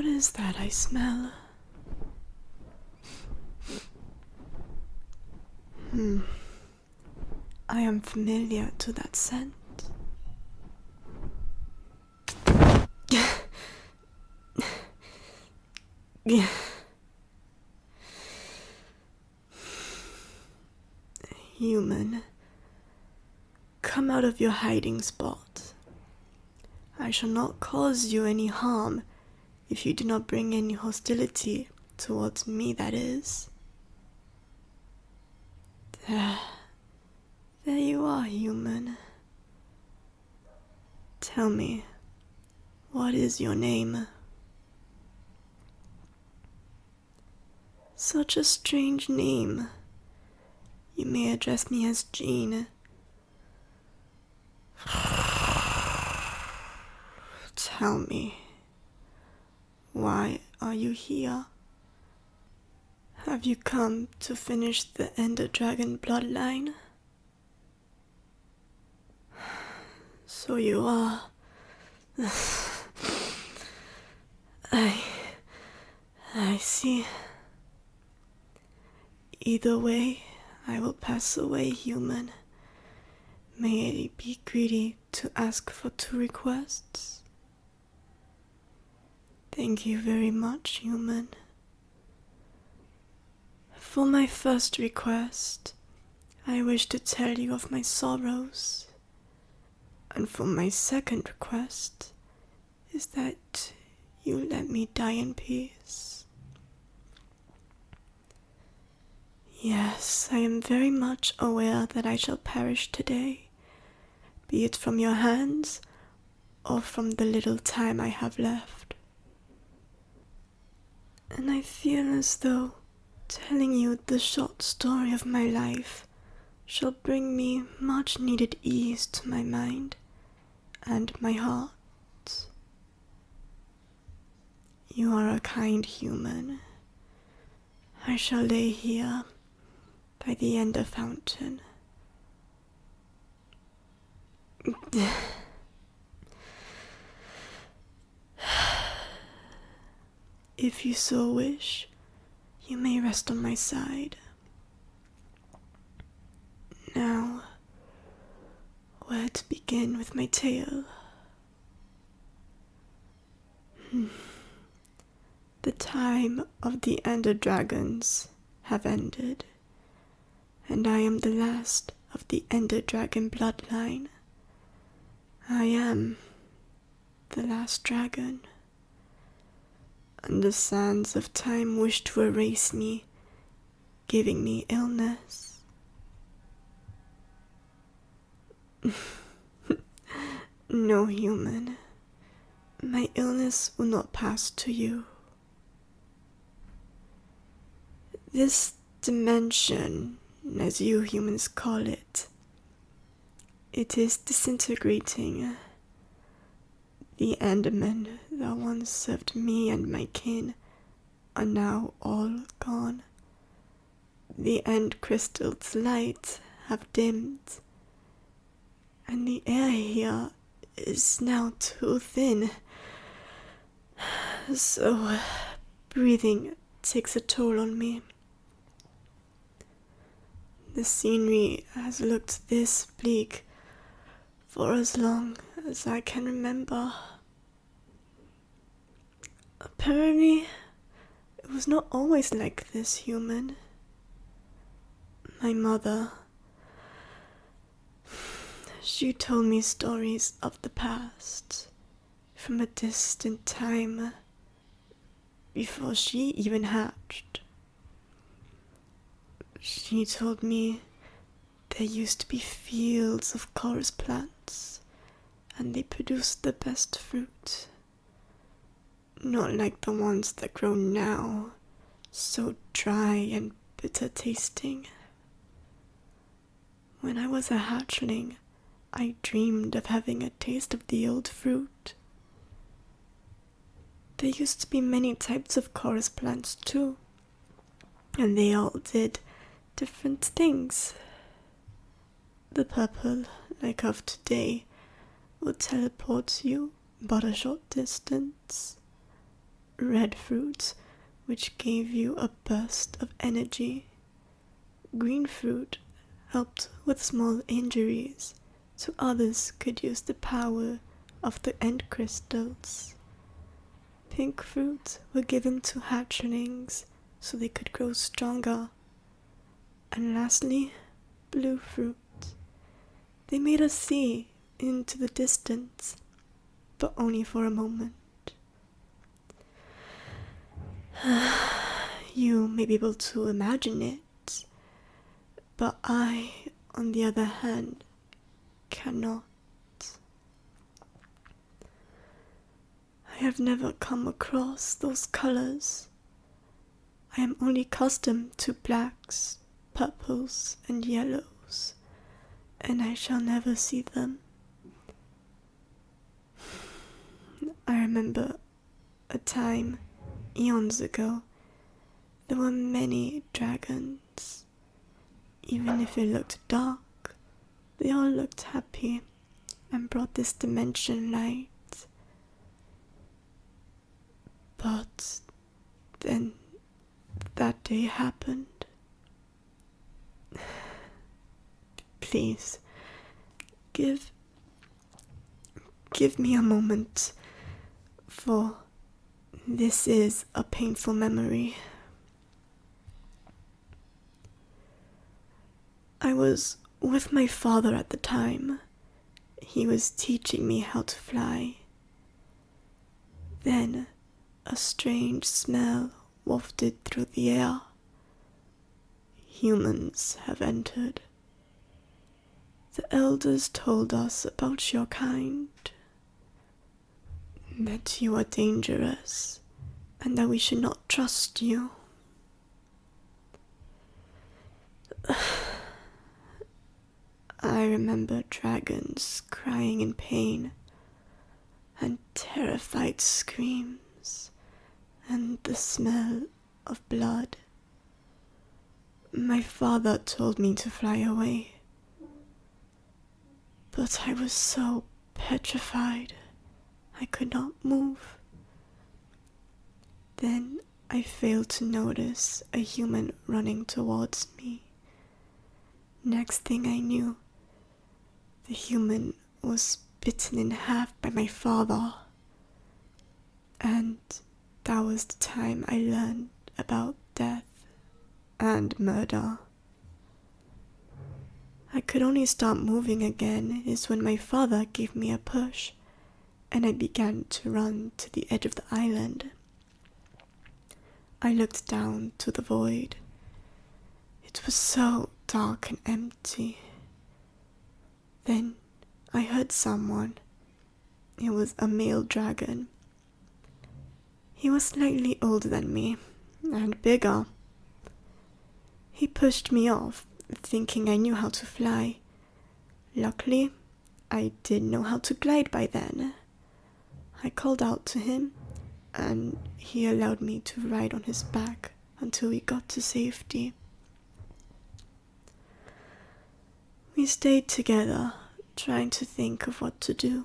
is that I smell? I am familiar to that scent. Human, come out of your hiding spot. I shall not cause you any harm if you do not bring any hostility towards me, that is. There you are, human. Tell me, what is your name? Such a strange name. You may address me as Jean. Tell me, why are you here? Have you come to finish the Ender Dragon bloodline? So you are. I see. Either way, I will pass away, human. May I be greedy to ask for 2 requests? Thank you very much, human. For my first request, I wish to tell you of my sorrows. And for my second request is that you let me die in peace. Yes, I am very much aware that I shall perish today, be it from your hands or from the little time I have left. And I feel as though telling you the short story of my life shall bring me much needed ease to my mind and my heart. You are a kind human. I shall lay here by the Ender Fountain. If you so wish, you may rest on my side. Now, where to begin with my tale? The time of the Ender Dragons have ended, and I am the last of the Ender Dragon bloodline. I am the last dragon, and the sands of time wish to erase me, giving me illness. No, human, my illness will not pass to you. This dimension, as you humans call it, it is disintegrating. The Endermen that once served me and my kin are now all gone. The End Crystal's light have dimmed, and the air here is now too thin. So breathing takes a toll on me. The scenery has looked this bleak for as long as I can remember. Apparently, it was not always like this, human. My mother, she told me stories of the past, from a distant time, before she even hatched. She told me there used to be fields of chorus plants, and they produced the best fruit. Not like the ones that grow now, so dry and bitter tasting. When I was a hatchling, I dreamed of having a taste of the old fruit. There used to be many types of chorus plants too, and they all did different things. The purple, like of today, will teleport you but a short distance. red fruit, which gave you a burst of energy. Green fruit helped with small injuries, so others could use the power of the end crystals. Pink fruit were given to hatchlings so they could grow stronger. And lastly, blue fruit. They made us see into the distance, but only for a moment. You may be able to imagine it, but I, on the other hand, cannot. I have never come across those colors. I am only accustomed to blacks, purples, and yellows, and I shall never see them. I remember a time, eons ago, there were many dragons. Even if it looked dark, they all looked happy and brought this dimension light. But then that day happened. Please, give me a moment, for this is a painful memory. I was with my father at the time. He was teaching me how to fly. Then a strange smell wafted through the air. Humans have entered. The elders told us about your kind, that you are dangerous, and that we should not trust you. I remember dragons crying in pain, and terrified screams, and the smell of blood. My father told me to fly away, but I was so petrified I could not move. Then I failed to notice a human running towards me. Next thing I knew, the human was bitten in half by my father. And that was the time I learned about death and murder. I could only start moving again is when my father gave me a push, and I began to run to the edge of the island. I looked down to the void. It was so dark and empty. Then I heard someone. It was a male dragon. He was slightly older than me, and bigger. He pushed me off, thinking I knew how to fly. Luckily, I did know how to glide by then. I called out to him, and he allowed me to ride on his back until we got to safety. We stayed together, trying to think of what to do.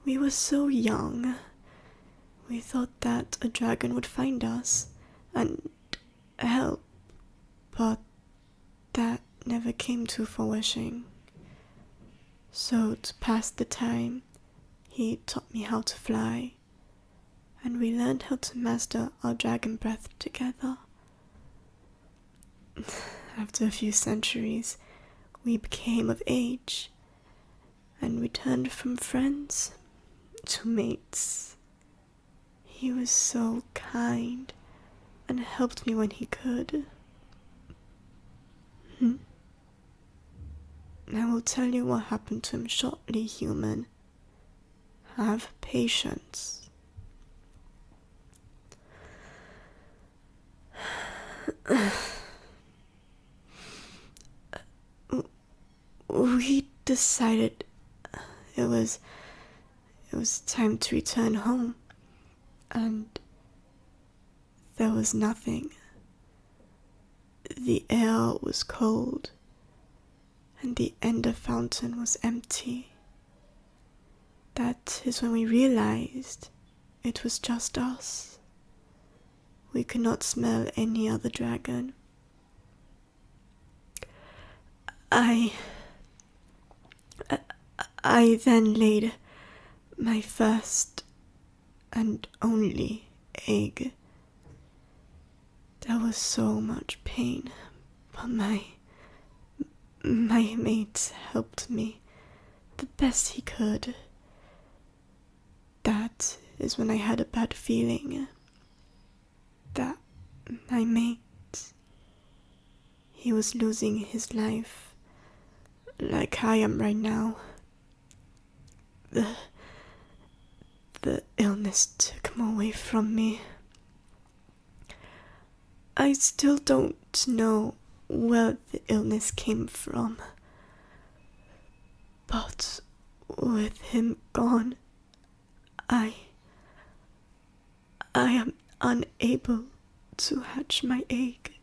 We were so young. We thought that a dragon would find us and help, but that never came to fruition. So to pass the time, he taught me how to fly, and we learned how to master our dragon breath together. After a few centuries, we became of age, and we turned from friends to mates. He was so kind and helped me when he could. I will tell you what happened to him shortly, human. Have patience. We decided it was time to return home, and there was nothing. The air was cold, and the ender fountain was empty. That is when we realized it was just us. we could not smell any other dragon. I then laid my first and only egg. There was so much pain, but my mate helped me the best he could. That is when I had a bad feeling that my mate, he was losing his life like I am right now. The illness took him away from me. I still don't know where the illness came from, but with him gone, I am unable to hatch my egg.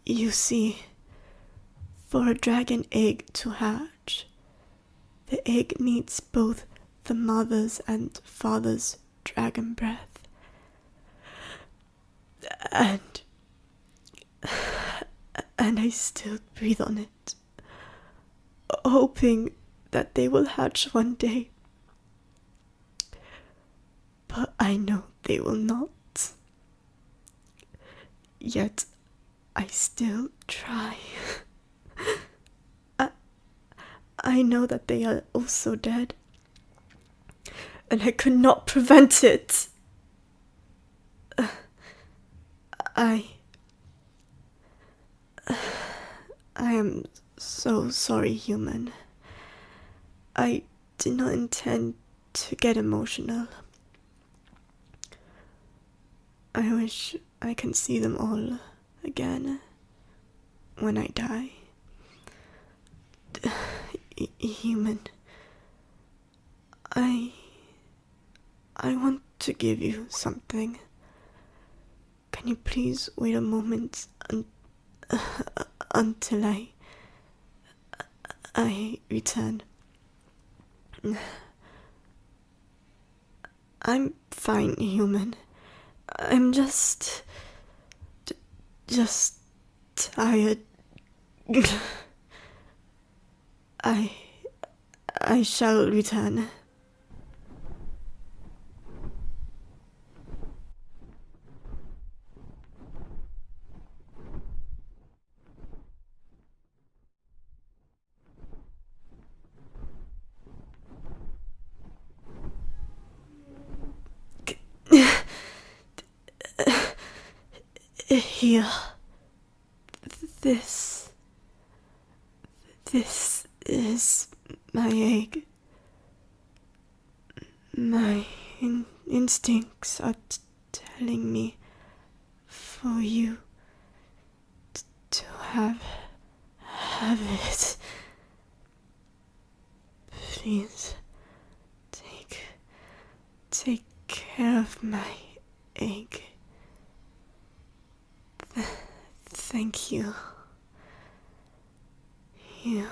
You see, for a dragon egg to hatch, the egg needs both the mother's and father's dragon breath. And I still breathe on it, hoping that they will hatch one day. But I know they will not. Yet I still try. I know that they are also dead, and I could not prevent it. I am so sorry, human. I did not intend to get emotional. I wish I can see them all again when I die. Human, I want to give you something. Can you please wait a moment until I return? I'm fine, human. I'm just tired. I shall return. Here. This is my egg. My instincts are telling me for you to have it. Please take care of my egg. Thank you. You